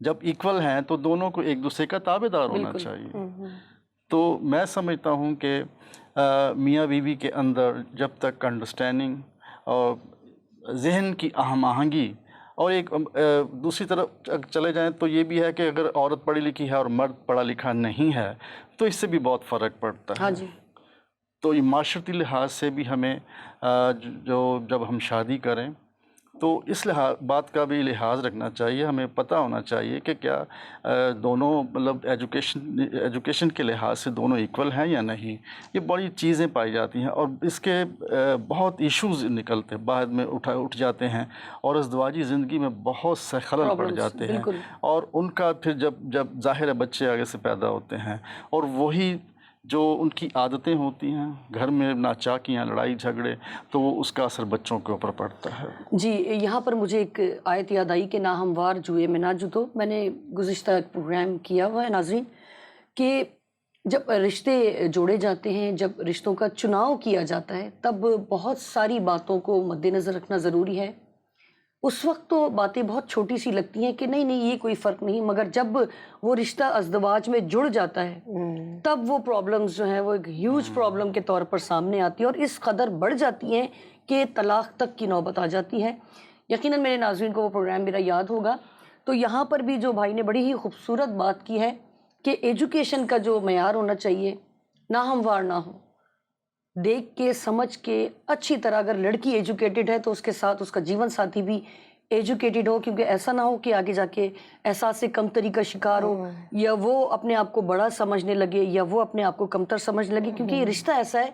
جب ایکول ہیں تو دونوں کو ایک دوسرے کا تابعدار ہونا چاہیے. تو میں سمجھتا ہوں کہ میاں بیوی کے اندر جب تک انڈرسٹینڈنگ اور ذہن کی ہم آہنگی، اور ایک دوسری طرف چلے جائیں تو یہ بھی ہے کہ اگر عورت پڑھی لکھی ہے اور مرد پڑھا لکھا نہیں ہے تو اس سے بھی بہت فرق پڑتا ہے. ہاں جی. تو یہ معاشرتی لحاظ سے بھی ہمیں جب ہم شادی کریں تو اس بات کا بھی لحاظ رکھنا چاہیے. ہمیں پتہ ہونا چاہیے کہ کیا دونوں مطلب ایجوکیشن کے لحاظ سے دونوں ایکول ہیں یا نہیں. یہ بڑی چیزیں پائی جاتی ہیں اور اس کے بہت ایشوز نکلتے بعد میں اٹھ جاتے ہیں اور ازدواجی زندگی میں بہت سے خلل پڑ جاتے ہیں. اور ان کا پھر جب ظاہر ہے بچے آگے سے پیدا ہوتے ہیں اور وہی جو ان کی عادتیں ہوتی ہیں گھر میں ناچاکیاں، لڑائی جھگڑے، تو وہ اس کا اثر بچوں کے اوپر پڑتا ہے. جی یہاں پر مجھے ایک آیت یاد آئی کہ نہ ہموار جوئے میں نہ جدو. میں نے گزشتہ پروگرام کیا ہوا ہے ناظرین کہ جب رشتے جوڑے جاتے ہیں، جب رشتوں کا چناؤ کیا جاتا ہے تب بہت ساری باتوں کو مد نظر رکھنا ضروری ہے. اس وقت تو باتیں بہت چھوٹی سی لگتی ہیں کہ نہیں یہ کوئی فرق نہیں، مگر جب وہ رشتہ ازدواج میں جڑ جاتا ہے تب وہ پرابلمز جو ہیں وہ ایک ہیوج پرابلم کے طور پر سامنے آتی ہیں اور اس قدر بڑھ جاتی ہیں کہ طلاق تک کی نوبت آ جاتی ہے. یقیناً میرے ناظرین کو وہ پروگرام میرا یاد ہوگا. تو یہاں پر بھی جو بھائی نے بڑی ہی خوبصورت بات کی ہے کہ ایجوکیشن کا جو معیار ہونا چاہیے ناہموار نہ ہو. دیکھ کے سمجھ کے اچھی طرح اگر لڑکی ایجوکیٹڈ ہے تو اس کے ساتھ اس کا جیون ساتھی بھی ایجوکیٹڈ ہو، کیونکہ ایسا نہ ہو کہ آگے جا کے احساس کمتری کا شکار ہو یا وہ اپنے آپ کو بڑا سمجھنے لگے یا وہ اپنے آپ کو کمتر سمجھنے لگے. کیونکہ یہ رشتہ ایسا ہے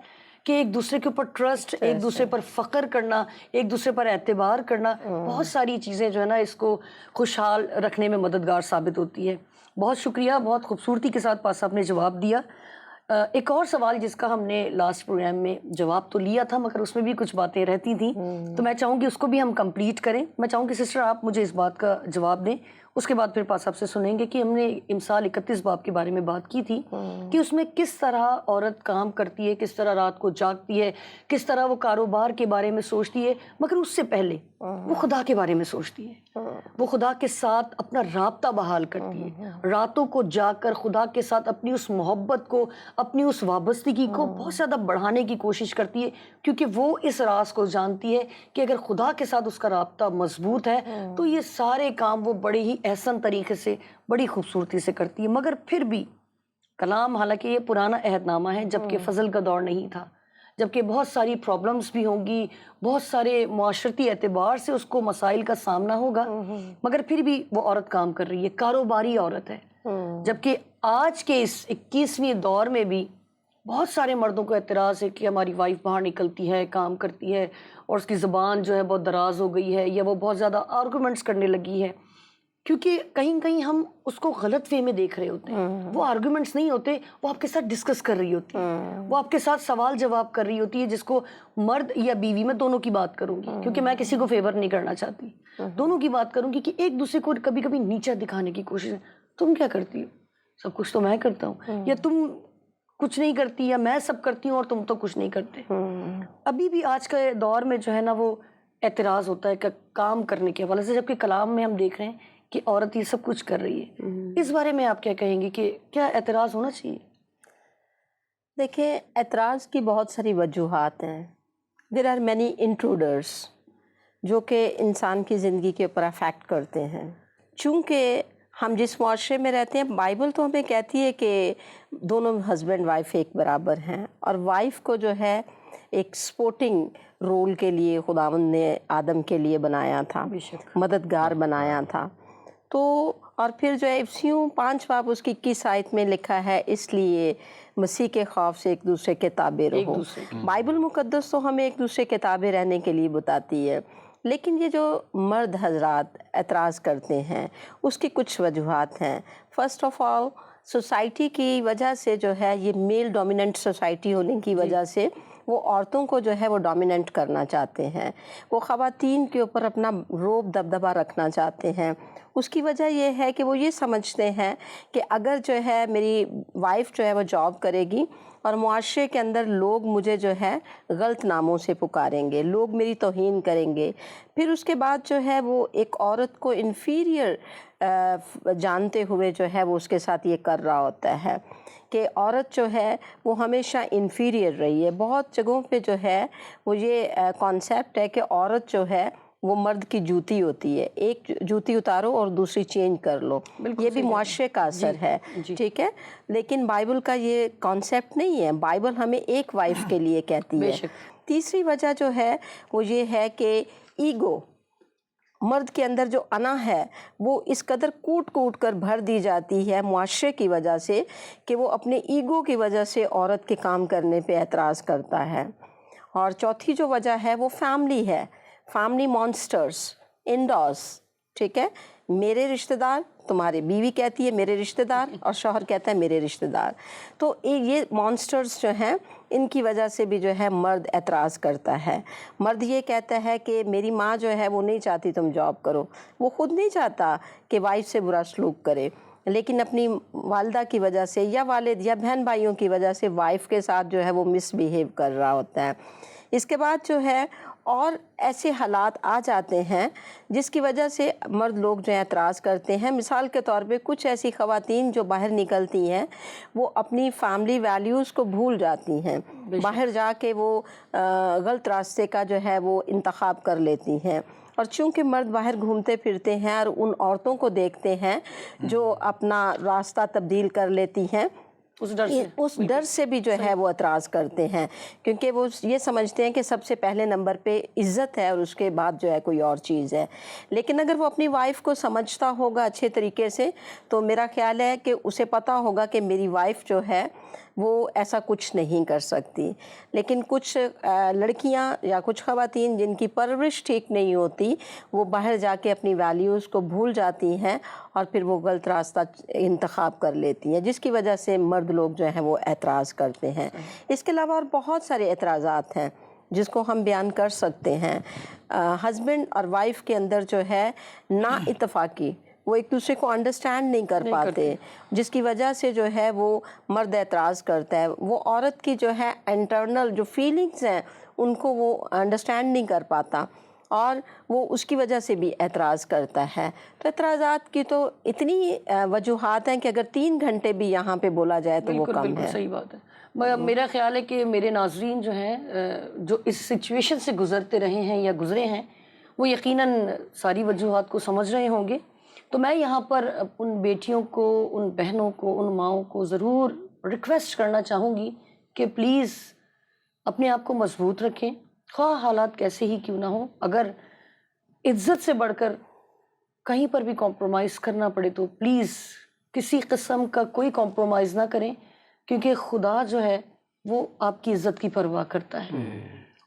کہ ایک دوسرے کے اوپر ٹرسٹ، ایک دوسرے پر فخر کرنا، ایک دوسرے پر اعتبار کرنا، بہت ساری چیزیں جو ہے نا اس کو خوشحال رکھنے میں مددگار ثابت ہوتی ہے. بہت شکریہ، بہت خوبصورتی کے ساتھ پاس صاحب نے جواب دیا. ایک اور سوال جس کا ہم نے لاسٹ پروگرام میں جواب تو لیا تھا مگر اس میں بھی کچھ باتیں رہتی تھیں، تو میں چاہوں گی اس کو بھی ہم کمپلیٹ کریں. میں چاہوں گی سسٹر آپ مجھے اس بات کا جواب دیں، اس کے بعد پھر پاس صاحب سے سنیں گے کہ ہم نے امثال 31 باب کے بارے میں بات کی تھی کہ اس میں کس طرح عورت کام کرتی ہے، کس طرح رات کو جاگتی ہے، کس طرح وہ کاروبار کے بارے میں سوچتی ہے، مگر اس سے پہلے وہ خدا کے بارے میں سوچتی ہے. وہ خدا کے ساتھ اپنا رابطہ بحال کرتی ہے، راتوں کو جاگ کر خدا کے ساتھ اپنی اس محبت کو، اپنی اس وابستگی کو بہت زیادہ بڑھانے کی کوشش کرتی ہے، کیونکہ وہ اس راز کو جانتی ہے کہ اگر خدا کے ساتھ اس کا رابطہ مضبوط ہے تو یہ سارے کام وہ بڑے ہی احسن طریقے سے، بڑی خوبصورتی سے کرتی ہے. مگر پھر بھی کلام، حالانکہ یہ پرانا عہد نامہ ہے جبکہ فضل کا دور نہیں تھا، جبکہ بہت ساری پرابلمز بھی ہوں گی، بہت سارے معاشرتی اعتبار سے اس کو مسائل کا سامنا ہوگا، مگر پھر بھی وہ عورت کام کر رہی ہے، کاروباری عورت ہے. جبکہ آج کے اس 21ویں دور میں بھی بہت سارے مردوں کو اعتراض ہے کہ ہماری وائف باہر نکلتی ہے، کام کرتی ہے اور اس کی زبان جو ہے بہت دراز ہو گئی ہے یا وہ بہت زیادہ آرگومنٹس کرنے لگی ہے. کیونکہ کہیں کہیں ہم اس کو غلط وے میں دیکھ رہے ہوتے ہیں. وہ آرگومنٹس نہیں ہوتے، وہ آپ کے ساتھ ڈسکس کر رہی ہوتی ہے، وہ آپ کے ساتھ سوال جواب کر رہی ہوتی ہے، جس کو مرد یا بیوی، میں دونوں کی بات کروں گی کیونکہ میں کسی کو فیور نہیں کرنا چاہتی، دونوں کی بات کروں گی کہ ایک دوسرے کو کبھی کبھی نیچا دکھانے کی کوشش ہے. تم کیا کرتی ہو؟ سب کچھ تو میں کرتا ہوں، یا تم کچھ نہیں کرتی، یا میں سب کرتی ہوں اور تم تو کچھ نہیں کرتے. ابھی بھی آج کے دور میں جو ہے نا وہ اعتراض ہوتا ہے کہ کام کرنے کے حوالے سے، جبکہ کلام میں ہم دیکھ رہے ہیں کہ عورت یہ سب کچھ کر رہی ہے. اس بارے میں آپ کیا کہیں گی کہ کیا اعتراض ہونا چاہیے؟ دیکھیں، اعتراض کی بہت ساری وجوہات ہیں. دیر آر مینی انٹروڈرس جو کہ انسان کی زندگی کے اوپر افیکٹ کرتے ہیں. چونکہ ہم جس معاشرے میں رہتے ہیں، بائبل تو ہمیں کہتی ہے کہ دونوں ہسبینڈ وائف ایک برابر ہیں، اور وائف کو جو ہے ایک سپورٹنگ رول کے لیے خداوند نے آدم کے لیے بنایا تھا، مددگار بنایا تھا. تو اور پھر جو ہے افسیوں 5 باب اس کی 21 آیت میں لکھا ہے، اس لیے مسیح کے خوف سے ایک دوسرے کے تابع رہو. بائبل مقدس تو ہمیں ایک دوسرے کے تابع رہنے کے لیے بتاتی ہے. لیکن یہ جو مرد حضرات اعتراض کرتے ہیں اس کی کچھ وجوہات ہیں. فرسٹ آف آل، سوسائٹی کی وجہ سے جو ہے، یہ میل ڈومیننٹ سوسائٹی ہونے کی وجہ سے وہ عورتوں کو جو ہے وہ ڈومیننٹ کرنا چاہتے ہیں. وہ خواتین کے اوپر اپنا روب دبدبہ رکھنا چاہتے ہیں، اس کی وجہ یہ ہے کہ وہ یہ سمجھتے ہیں کہ اگر جو ہے میری وائف جو ہے وہ جاب کرے گی اور معاشرے کے اندر لوگ مجھے جو ہے غلط ناموں سے پکاریں گے، لوگ میری توہین کریں گے، پھر اس کے بعد جو ہے وہ ایک عورت کو انفیریئر جانتے ہوئے جو ہے وہ اس کے ساتھ یہ کر رہا ہوتا ہے کہ عورت جو ہے وہ ہمیشہ انفیریئر رہی ہے۔ بہت جگہوں پہ جو ہے وہ یہ کانسیپٹ ہے کہ عورت جو ہے وہ مرد کی جوتی ہوتی ہے، ایک جوتی اتارو اور دوسری چینج کر لو، یہ بھی معاشرے کا اثر ہے، ٹھیک ہے، لیکن بائبل کا یہ کانسیپٹ نہیں ہے۔ بائبل ہمیں ایک وائف کے لیے کہتی ہے۔ تیسری وجہ جو ہے وہ یہ ہے کہ ایگو، مرد کے اندر جو انا ہے وہ اس قدر کوٹ کوٹ کر بھر دی جاتی ہے معاشرے کی وجہ سے کہ وہ اپنے ایگو کی وجہ سے عورت کے کام کرنے پہ اعتراض کرتا ہے۔ اور چوتھی جو وجہ ہے وہ فیملی ہے، فیملی مانسٹرز انڈاز، ٹھیک ہے، میرے رشتہ دار، تمہاری بیوی کہتی ہے میرے رشتہ دار اور شوہر کہتا ہے میرے رشتہ دار، تو یہ مانسٹرز جو ہیں ان کی وجہ سے بھی جو ہے مرد اعتراض کرتا ہے۔ مرد یہ کہتا ہے کہ میری ماں جو ہے وہ نہیں چاہتی تم جاب کرو، وہ خود نہیں چاہتا کہ وائف سے برا سلوک کرے، لیکن اپنی والدہ کی وجہ سے یا والد یا بہن بھائیوں کی وجہ سے وائف کے ساتھ جو ہے وہ مس بیہیو کر رہا ہوتا ہے۔ اس کے بعد جو ہے اور ایسے حالات آ جاتے ہیں جس کی وجہ سے مرد لوگ جو اعتراض کرتے ہیں۔ مثال کے طور پہ کچھ ایسی خواتین جو باہر نکلتی ہیں وہ اپنی فیملی ویلیوز کو بھول جاتی ہیں، باہر جا کے وہ غلط راستے کا جو ہے وہ انتخاب کر لیتی ہیں، اور چونکہ مرد باہر گھومتے پھرتے ہیں اور ان عورتوں کو دیکھتے ہیں جو اپنا راستہ تبدیل کر لیتی ہیں، اس ڈر سے بھی جو ہے وہ اعتراض کرتے ہیں، کیونکہ وہ یہ سمجھتے ہیں کہ سب سے پہلے نمبر پہ عزت ہے اور اس کے بعد جو ہے کوئی اور چیز ہے۔ لیکن اگر وہ اپنی وائف کو سمجھتا ہوگا اچھے طریقے سے تو میرا خیال ہے کہ اسے پتہ ہوگا کہ میری وائف جو ہے وہ ایسا کچھ نہیں کر سکتی۔ لیکن کچھ لڑکیاں یا کچھ خواتین جن کی پرورش ٹھیک نہیں ہوتی وہ باہر جا کے اپنی ویلیوز کو بھول جاتی ہیں اور پھر وہ غلط راستہ انتخاب کر لیتی ہیں، جس کی وجہ سے مرد لوگ جو ہیں وہ اعتراض کرتے ہیں۔ اس کے علاوہ اور بہت سارے اعتراضات ہیں جس کو ہم بیان کر سکتے ہیں۔ ہسبینڈ اور وائف کے اندر جو ہے نا اتفاقی، وہ ایک دوسرے کو انڈرسٹینڈ نہیں کر پاتے، جس کی وجہ سے جو ہے وہ مرد اعتراض کرتا ہے۔ وہ عورت کی جو ہے انٹرنل جو فیلنگز ہیں ان کو وہ انڈرسٹینڈ نہیں کر پاتا اور وہ اس کی وجہ سے بھی اعتراض کرتا ہے۔ تو اعتراضات کی تو اتنی وجوہات ہیں کہ اگر 3 گھنٹے بھی یہاں پہ بولا جائے تو وہ کم ہے۔ بالکل صحیح بات ہے۔ میرا خیال ہے کہ میرے ناظرین جو ہیں جو اس سچویشن سے گزرتے رہے ہیں یا گزرے ہیں وہ یقیناً ساری وجوہات کو سمجھ رہے ہوں گے۔ تو میں یہاں پر ان بیٹیوں کو، ان بہنوں کو، ان ماؤں کو ضرور ریکویسٹ کرنا چاہوں گی کہ پلیز اپنے آپ کو مضبوط رکھیں، خواہ حالات کیسے ہی کیوں نہ ہوں۔ اگر عزت سے بڑھ کر کہیں پر بھی کمپرومائز کرنا پڑے تو پلیز کسی قسم کا کوئی کمپرومائز نہ کریں، کیونکہ خدا جو ہے وہ آپ کی عزت کی پرواہ کرتا ہے،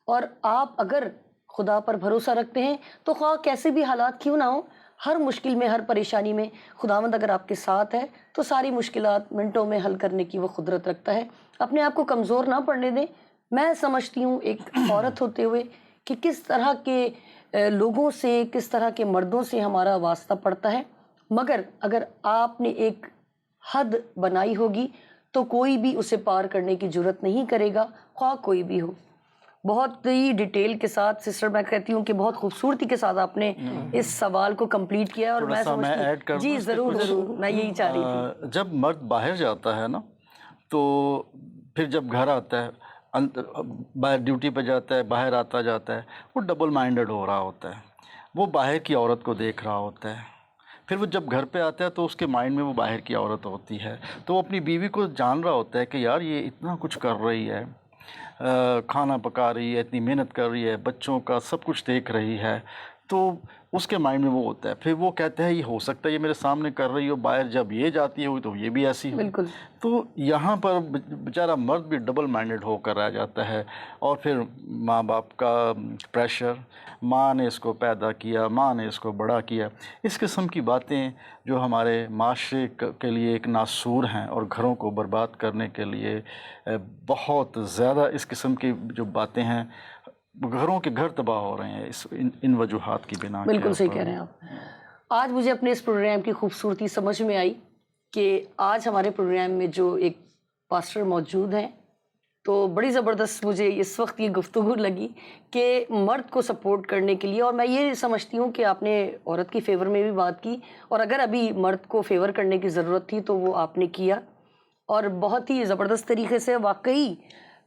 اور آپ اگر خدا پر بھروسہ رکھتے ہیں تو خواہ کیسے بھی حالات کیوں نہ ہوں، ہر مشکل میں، ہر پریشانی میں خداوند اگر آپ کے ساتھ ہے تو ساری مشکلات منٹوں میں حل کرنے کی وہ قدرت رکھتا ہے۔ اپنے آپ کو کمزور نہ پڑنے دیں۔ میں سمجھتی ہوں ایک عورت ہوتے ہوئے کہ کس طرح کے لوگوں سے، کس طرح کے مردوں سے ہمارا واسطہ پڑتا ہے، مگر اگر آپ نے ایک حد بنائی ہوگی تو کوئی بھی اسے پار کرنے کی جرت نہیں کرے گا، خواہ کوئی بھی ہو۔ بہت ہی ڈیٹیل کے ساتھ سسٹر، میں کہتی ہوں کہ بہت خوبصورتی کے ساتھ آپ نے اس سوال کو کمپلیٹ کیا، اور میں سمجھتی ہوں جی ضرور ضرور، میں یہی چاہ رہی تھی۔ جب مرد باہر جاتا ہے نا تو پھر جب گھر آتا ہے، باہر ڈیوٹی پہ جاتا ہے، باہر آتا جاتا ہے، وہ ڈبل مائنڈڈ ہو رہا ہوتا ہے، وہ باہر کی عورت کو دیکھ رہا ہوتا ہے۔ پھر وہ جب گھر پہ آتا ہے تو اس کے مائنڈ میں وہ باہر کی عورت ہوتی ہے، تو وہ اپنی بیوی کو جان رہا ہوتا ہے کہ یار یہ اتنا کچھ کر رہی ہے، کھانا پکا رہی ہے، اتنی محنت کر رہی ہے، بچوں کا سب کچھ دیکھ رہی ہے، تو اس کے مائنڈ میں وہ ہوتا ہے۔ پھر وہ کہتا ہے یہ ہو سکتا ہے یہ میرے سامنے کر رہی ہو، باہر جب یہ جاتی ہوئی تو یہ بھی ایسی ہو۔ بالکل۔ تو یہاں پر بیچارہ مرد بھی ڈبل مائنڈڈ ہو کر رہ جاتا ہے، اور پھر ماں باپ کا پریشر، ماں نے اس کو پیدا کیا، ماں نے اس کو بڑا کیا، اس قسم کی باتیں جو ہمارے معاشرے کے لیے ایک ناسور ہیں اور گھروں کو برباد کرنے کے لیے بہت زیادہ اس قسم کی جو باتیں ہیں، گھروں کے گھر تباہ ہو رہے ہیں ان وجوہات کی بنا۔ بالکل صحیح کہہ رہے ہیں آپ۔ آج مجھے اپنے اس پروگرام کی خوبصورتی سمجھ میں آئی کہ آج ہمارے پروگرام میں جو ایک پاسٹر موجود ہیں، تو بڑی زبردست مجھے اس وقت یہ گفتگو لگی کہ مرد کو سپورٹ کرنے کے لیے، اور میں یہ سمجھتی ہوں کہ آپ نے عورت کی فیور میں بھی بات کی، اور اگر ابھی مرد کو فیور کرنے کی ضرورت تھی تو وہ آپ نے کیا، اور بہت ہی زبردست طریقے سے۔ واقعی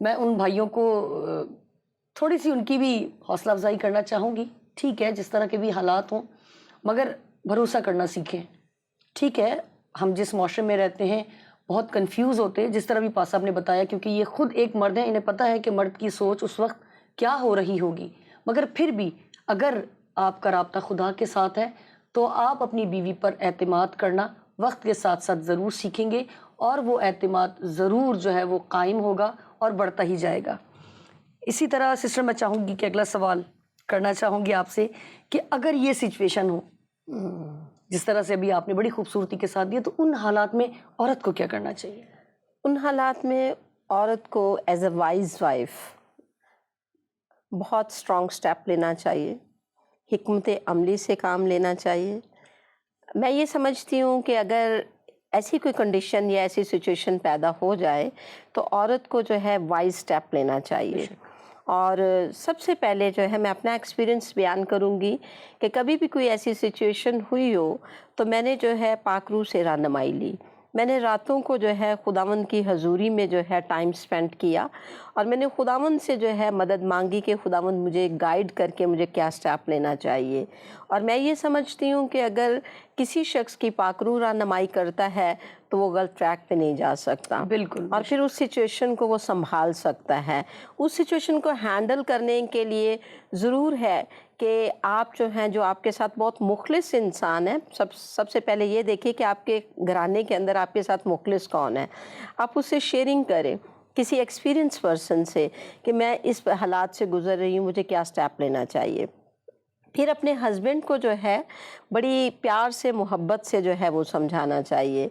میں ان بھائیوں کو تھوڑی سی ان کی بھی حوصلہ افزائی کرنا چاہوں گی۔ ٹھیک ہے، جس طرح کے بھی حالات ہوں، مگر بھروسہ کرنا سیکھیں۔ ٹھیک ہے، ہم جس معاشرے میں رہتے ہیں بہت کنفیوز ہوتے ہیں، جس طرح بھی پاس صاحب نے بتایا، کیونکہ یہ خود ایک مرد ہیں، انہیں پتہ ہے کہ مرد کی سوچ اس وقت کیا ہو رہی ہوگی، مگر پھر بھی اگر آپ کا رابطہ خدا کے ساتھ ہے تو آپ اپنی بیوی پر اعتماد کرنا وقت کے ساتھ ساتھ ضرور سیکھیں گے، اور وہ اعتماد ضرور جو ہے وہ قائم ہوگا اور بڑھتا ہی جائے گا۔ اسی طرح سسٹر میں چاہوں گی کہ اگلا سوال کرنا چاہوں گی آپ سے کہ اگر یہ سچویشن ہو جس طرح سے ابھی آپ نے بڑی خوبصورتی کے ساتھ دیا، تو ان حالات میں عورت کو کیا کرنا چاہیے؟ ان حالات میں عورت کو ایز اے وائز وائف بہت اسٹرانگ سٹیپ لینا چاہیے، حکمت عملی سے کام لینا چاہیے۔ میں یہ سمجھتی ہوں کہ اگر ایسی کوئی کنڈیشن یا ایسی سچویشن پیدا ہو جائے تو عورت کو جو ہے وائز سٹیپ لینا چاہیے۔ اور سب سے پہلے جو ہے میں اپنا ایکسپیرینس بیان کروں گی کہ کبھی بھی کوئی ایسی سچویشن ہوئی ہو تو میں نے جو ہے پاک روح سے رہنمائی لی۔ میں نے راتوں کو جو ہے خداوند کی حضوری میں جو ہے ٹائم سپینڈ کیا، اور میں نے خداوند سے جو ہے مدد مانگی کہ خداوند مجھے گائیڈ کر کے مجھے کیا سٹیپ لینا چاہیے۔ اور میں یہ سمجھتی ہوں کہ اگر کسی شخص کی پاک روح رہنمائی کرتا ہے تو وہ غلط ٹریک پہ نہیں جا سکتا، بالکل، اور پھر اس سچویشن کو وہ سنبھال سکتا ہے۔ اس سچویشن کو ہینڈل کرنے کے لیے ضرور ہے کہ آپ جو ہیں، جو آپ کے ساتھ بہت مخلص انسان ہیں، سب سے پہلے یہ دیکھیں کہ آپ کے گھرانے کے اندر آپ کے ساتھ مخلص کون ہے۔ آپ اس سے شیئرنگ کریں کسی ایکسپیرینس پرسن سے کہ میں اس حالات سے گزر رہی ہوں، مجھے کیا سٹیپ لینا چاہیے۔ پھر اپنے ہسبینڈ کو جو ہے بڑی پیار سے، محبت سے جو ہے وہ سمجھانا چاہیے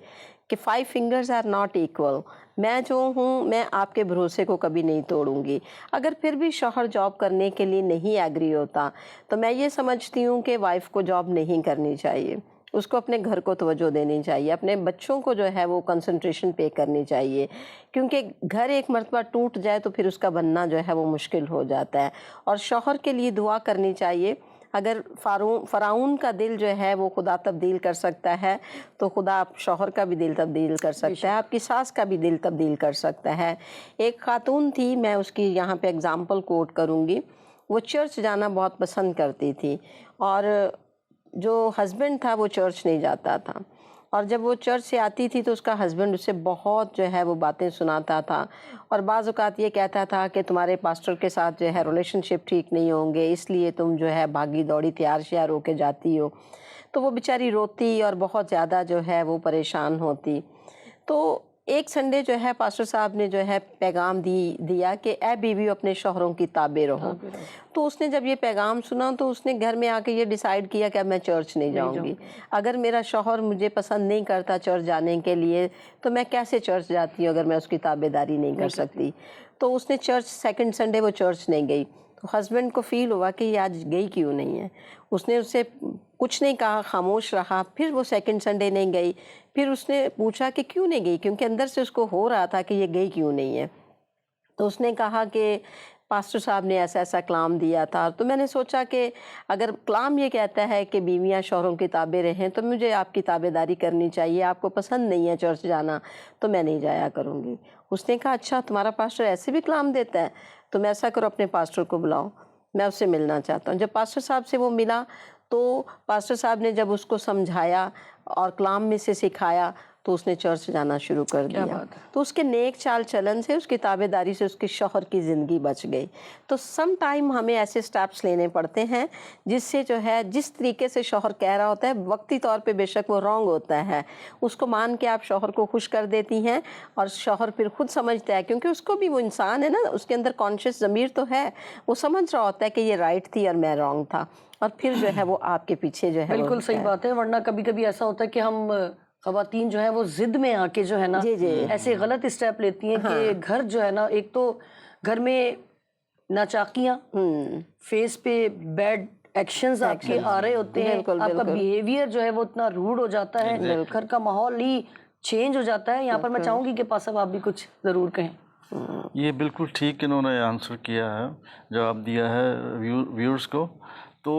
کہ 5 fingers are not equal، میں جو ہوں میں آپ کے بھروسے کو کبھی نہیں توڑوں گی۔ اگر پھر بھی شوہر جاب کرنے کے لیے نہیں ایگری ہوتا تو میں یہ سمجھتی ہوں کہ وائف کو جاب نہیں کرنی چاہیے، اس کو اپنے گھر کو توجہ دینی چاہیے، اپنے بچوں کو جو ہے وہ کنسنٹریشن پے کرنی چاہیے، کیونکہ گھر ایک مرتبہ ٹوٹ جائے تو پھر اس کا بننا جو ہے وہ مشکل ہو جاتا ہے۔ اور شوہر کے لیے دعا کرنی چاہیے۔ اگر فرعون کا دل جو ہے وہ خدا تبدیل کر سکتا ہے تو خدا آپ شوہر کا بھی دل تبدیل کر سکتا ہے، آپ کی ساس کا بھی دل تبدیل کر سکتا ہے۔ ایک خاتون تھی، میں اس کی یہاں پہ اگزامپل کوٹ کروں گی، وہ چرچ جانا بہت پسند کرتی تھی، اور جو ہسبینڈ تھا وہ چرچ نہیں جاتا تھا، اور جب وہ چرچ سے آتی تھی تو اس کا ہسبینڈ اسے بہت جو ہے وہ باتیں سناتا تھا، اور بعض اوقات یہ کہتا تھا کہ تمہارے پاسٹر کے ساتھ جو ہے ریلیشن شپ ٹھیک نہیں ہوں گے، اس لیے تم جو ہے بھاگی دوڑی تیار شیار ہو کے جاتی ہو۔ تو وہ بیچاری روتی اور بہت زیادہ جو ہے وہ پریشان ہوتی۔ تو ایک سنڈے جو ہے پاسٹر صاحب نے جو ہے پیغام دیا کہ اے بیویو اپنے شوہروں کی تابع رہو۔ تو اس نے جب یہ پیغام سنا تو اس نے گھر میں آ کے یہ ڈیسائیڈ کیا کہ اب میں چرچ نہیں جاؤں گی۔ اگر میرا شوہر مجھے پسند نہیں کرتا چرچ جانے کے لیے تو میں کیسے چرچ جاتی ہوں اگر میں اس کی تابع داری نہیں کر سکتی۔ تو اس نے چرچ سیکنڈ سنڈے وہ چرچ نہیں گئی۔ تو ہسبینڈ کو فیل ہوا کہ یہ آج گئی کیوں نہیں ہے۔ اس نے اس سے کچھ نہیں کہا، خاموش رہا۔ پھر وہ سیکنڈ سنڈے نہیں گئی۔ پھر اس نے پوچھا کہ کیوں نہیں گئی، کیونکہ اندر سے اس کو ہو رہا تھا کہ یہ گئی کیوں نہیں ہے۔ تو اس نے کہا کہ پاسٹر صاحب نے ایسا ایسا کلام دیا تھا۔ تو میں نے سوچا کہ اگر کلام یہ کہتا ہے کہ بیویاں شوہروں کی تابع رہیں تو مجھے آپ کی تابع داری کرنی چاہیے۔ آپ کو پسند نہیں ہے چرچ جانا تو میں نہیں جایا کروں گی۔ اس نے کہا اچھا تمہارا پاسٹر ایسے بھی کلام دیتا ہے، تم ایسا کرو اپنے پاسٹر کو بلاؤ، میں اس سے ملنا چاہتا ہوں۔ جب پاسٹر صاحب سے وہ ملا تو پاسٹر صاحب نے جب اس کو سمجھایا اور کلام میں سے سکھایا تو اس نے چرچ جانا شروع کر دیا۔ تو اس کے نیک چال چلن سے، اس کی تابع داری سے اس کے شوہر کی زندگی بچ گئی۔ تو سم ٹائم ہمیں ایسے سٹیپس لینے پڑتے ہیں جس سے جو ہے جس طریقے سے شوہر کہہ رہا ہوتا ہے وقتی طور پہ بے شک وہ رانگ ہوتا ہے، اس کو مان کے آپ شوہر کو خوش کر دیتی ہیں، اور شوہر پھر خود سمجھتا ہے، کیونکہ اس کو بھی وہ انسان ہے نا، اس کے اندر کانشیس ضمیر تو ہے، وہ سمجھ رہا ہوتا ہے کہ یہ رائٹ تھی اور میں رانگ تھا، اور پھر جو ہے وہ آپ کے پیچھے جو ہے بالکل صحیح بات ہے۔ ورنہ کبھی کبھی ایسا ہوتا ہے کہ ہم خواتین جو ہے وہ ضد میں آ کے جو ہے نا ایسے غلط اسٹیپ لیتی ہیں کہ گھر جو ہے نا، ایک تو گھر میں ناچاکیاں، فیس پہ بیڈ ایکشنز آپ کے آ رہے ہوتے ہیں، بالکل، آپ کا بالکل۔ بیہیویئر جو ہے وہ اتنا روڈ ہو جاتا ہے، گھر کا ماحول ہی چینج ہو جاتا ہے۔ یہاں پر میں چاہوں گی کہ پاس صاحب آپ بھی کچھ ضرور کہیں۔ یہ بالکل ٹھیک انہوں نے آنسر کیا ہے، جواب دیا ہے ویورز کو۔ تو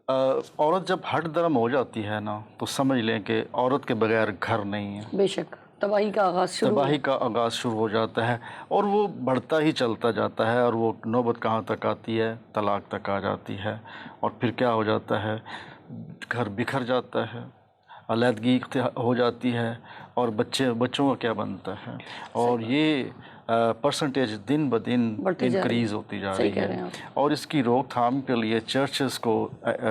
عورت جب ہٹ درم ہو جاتی ہے نا تو سمجھ لیں کہ عورت کے بغیر گھر نہیں ہے، بے شک تباہی کا آغاز شروع تباہی کا آغاز شروع ہو جاتا ہے، اور وہ بڑھتا ہی چلتا جاتا ہے، اور وہ نوبت کہاں تک آتی ہے، طلاق تک آ جاتی ہے، اور پھر کیا ہو جاتا ہے، گھر بکھر جاتا ہے، علیحدگی ہو جاتی ہے، اور بچوں کا کیا بنتا ہے، اور یہ پرسنٹیج دن بدن بڑھتی جا رہی ہے۔ انکریز ہوتی جا صحیح رہی کہہ رہے ہے، ہیں آپ۔ اور اس کی روک تھام کے لیے چرچز کو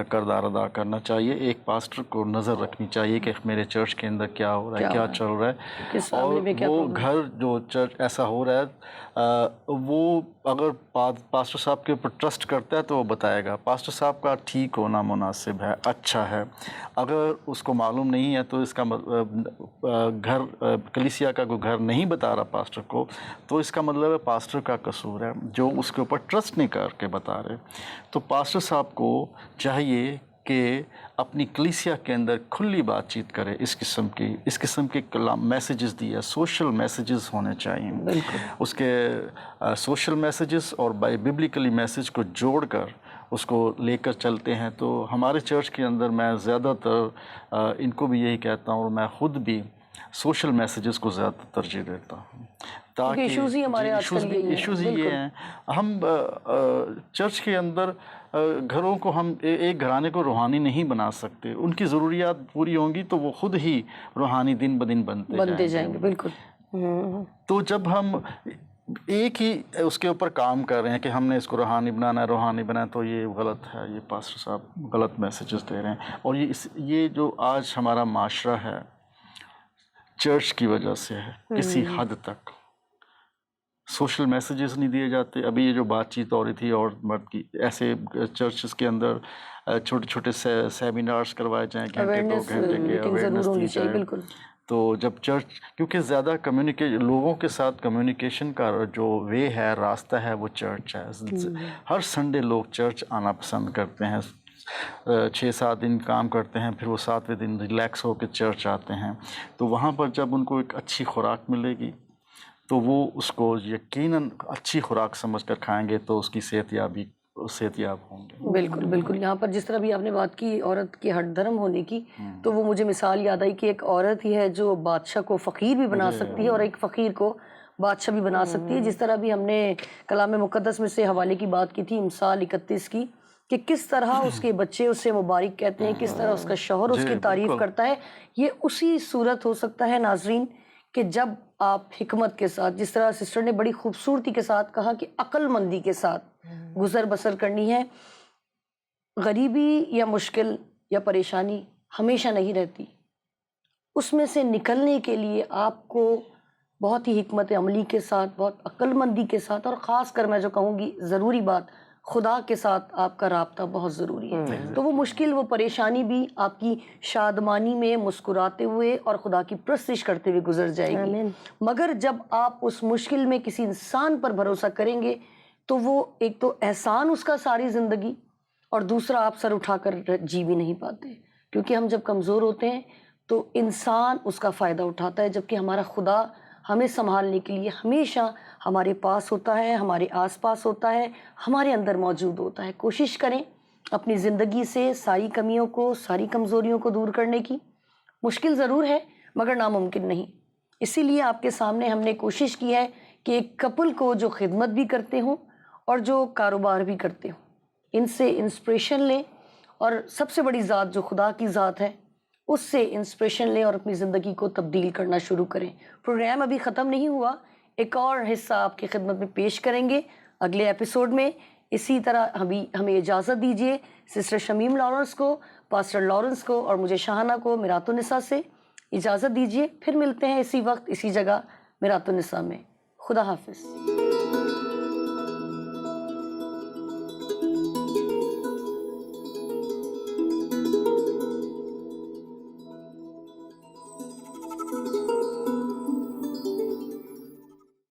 کردار ادا کرنا چاہیے۔ ایک پاسٹر کو نظر رکھنی چاہیے کہ میرے چرچ کے اندر کیا ہو رہا ہے، کیا چل رہا ہے، کس اور معاملے میں کیا وہ پرابلم ہے۔ گھر جو چرچ ایسا ہو رہا ہے وہ اگر پاسٹر صاحب کے اوپر ٹرسٹ کرتا ہے تو وہ بتائے گا پاسٹر صاحب کا ٹھیک ہونا مناسب ہے، اچھا ہے۔ اگر اس کو معلوم نہیں ہے تو اس کا گھر کلیسیا کا کوئی گھر نہیں بتا رہا پاسٹر کو، تو اس کا مطلب ہے پاسٹر کا قصور ہے جو اس کے اوپر ٹرسٹ نہیں کر کے بتا رہے۔ تو پاسٹر صاحب کو چاہیے کہ اپنی کلیسیا کے اندر کھلی بات چیت کرے، اس قسم کے کلام میسیجز دیے، سوشل میسیجز ہونے چاہیے۔ اس کے سوشل میسیجز اور بائبلکلی میسیج کو جوڑ کر اس کو لے کر چلتے ہیں۔ تو ہمارے چرچ کے اندر میں زیادہ تر ان کو بھی یہی کہتا ہوں، اور میں خود بھی سوشل میسیجز کو زیادہ ترجیح دیتا ہوں، تاکہ ایشوز ہی ہمارے آج کل یہی ہیں۔ ایشوز ہی یہ ہیں۔ ہم چرچ کے اندر گھروں کو ہم ایک گھرانے کو روحانی نہیں بنا سکتے، ان کی ضروریات پوری ہوں گی تو وہ خود ہی روحانی دن بدن بنتے جائیں گے۔ بالکل۔ تو جب ہم ایک ہی اس کے اوپر کام کر رہے ہیں کہ ہم نے اس کو روحانی بنانا ہے، تو یہ غلط ہے، یہ پاسٹر صاحب غلط میسیجز دے رہے ہیں۔ اور یہ جو آج ہمارا معاشرہ ہے چرچ کی وجہ سے ہے، کسی حد تک سوشل میسیجز نہیں دیے جاتے۔ ابھی یہ جو بات چیت ہو رہی تھی اور مرد کی، ایسے چرچز کے اندر چھوٹے چھوٹے سیمینارز کروائے جائیں، گھنٹے 2 گھنٹے کے، اویئرنیس دی جائے۔ بالکل۔ تو جب چرچ، کیونکہ زیادہ لوگوں کے ساتھ کمیونیکیشن کا جو وے ہے، راستہ ہے، وہ چرچ ہے۔ ہر سنڈے لوگ چرچ آنا پسند کرتے ہیں، 6-7 دن کام کرتے ہیں، پھر وہ 7ویں دن ریلیکس ہو کے چرچ آتے ہیں۔ تو وہاں پر جب ان کو ایک اچھی خوراک ملے گی تو وہ اس کو یقیناً اچھی خوراک سمجھ کر کھائیں گے، تو اس کی صحت یاب ہوں گے۔ بالکل بالکل۔ یہاں پر جس طرح بھی آپ نے بات کی عورت کی ہٹ دھرم ہونے کی، تو وہ مجھے مثال یاد آئی کہ ایک عورت ہی ہے جو بادشاہ کو فقیر بھی بنا سکتی ہے اور ایک فقیر کو بادشاہ بھی بنا سکتی ہے۔ جس طرح بھی ہم نے کلام مقدس میں سے حوالے کی بات کی تھی، مثال 31 کی، کہ کس طرح اس کے بچے اسے مبارک کہتے ہیں، کس طرح اس کا شوہر اس کی تعریف کرتا ہے۔ یہ اسی صورت ہو سکتا ہے ناظرین کہ جب آپ حکمت کے ساتھ، جس طرح سسٹر نے بڑی خوبصورتی کے ساتھ کہا کہ عقل مندی کے ساتھ گزر بسر کرنی ہے۔ غریبی یا مشکل یا پریشانی ہمیشہ نہیں رہتی، اس میں سے نکلنے کے لیے آپ کو بہت ہی حکمت عملی کے ساتھ، بہت عقل مندی کے ساتھ، اور خاص کر میں جو کہوں گی ضروری بات، خدا کے ساتھ آپ کا رابطہ بہت ضروری ہے۔ تو وہ مشکل، وہ پریشانی بھی آپ کی شادمانی میں مسکراتے ہوئے اور خدا کی پرستش کرتے ہوئے گزر جائے گی۔ مگر جب آپ اس مشکل میں کسی انسان پر بھروسہ کریں گے تو وہ ایک تو احسان اس کا ساری زندگی، اور دوسرا آپ سر اٹھا کر جی بھی نہیں پاتے، کیونکہ ہم جب کمزور ہوتے ہیں تو انسان اس کا فائدہ اٹھاتا ہے، جبکہ ہمارا خدا ہمیں سنبھالنے کے لیے ہمیشہ ہمارے پاس ہوتا ہے، ہمارے آس پاس ہوتا ہے، ہمارے اندر موجود ہوتا ہے۔ کوشش کریں اپنی زندگی سے ساری کمیوں کو، ساری کمزوریوں کو دور کرنے کی۔ مشکل ضرور ہے مگر ناممکن نہیں۔ اسی لیے آپ کے سامنے ہم نے کوشش کی ہے کہ ایک کپل کو جو خدمت بھی کرتے ہوں اور جو کاروبار بھی کرتے ہوں، ان سے انسپریشن لیں، اور سب سے بڑی ذات جو خدا کی ذات ہے اس سے انسپریشن لیں اور اپنی زندگی کو تبدیل کرنا شروع کریں۔ پروگرام ابھی ختم نہیں ہوا، ایک اور حصہ آپ کی خدمت میں پیش کریں گے اگلے ایپیسوڈ میں۔ اسی طرح ہمیں اجازت دیجیے، سسٹر شمیم لارنس کو، پاسٹر لارنس کو اور مجھے شاہانہ کو میرات النساء سے اجازت دیجیے۔ پھر ملتے ہیں اسی وقت اسی جگہ میرات النساء میں۔ خدا حافظ۔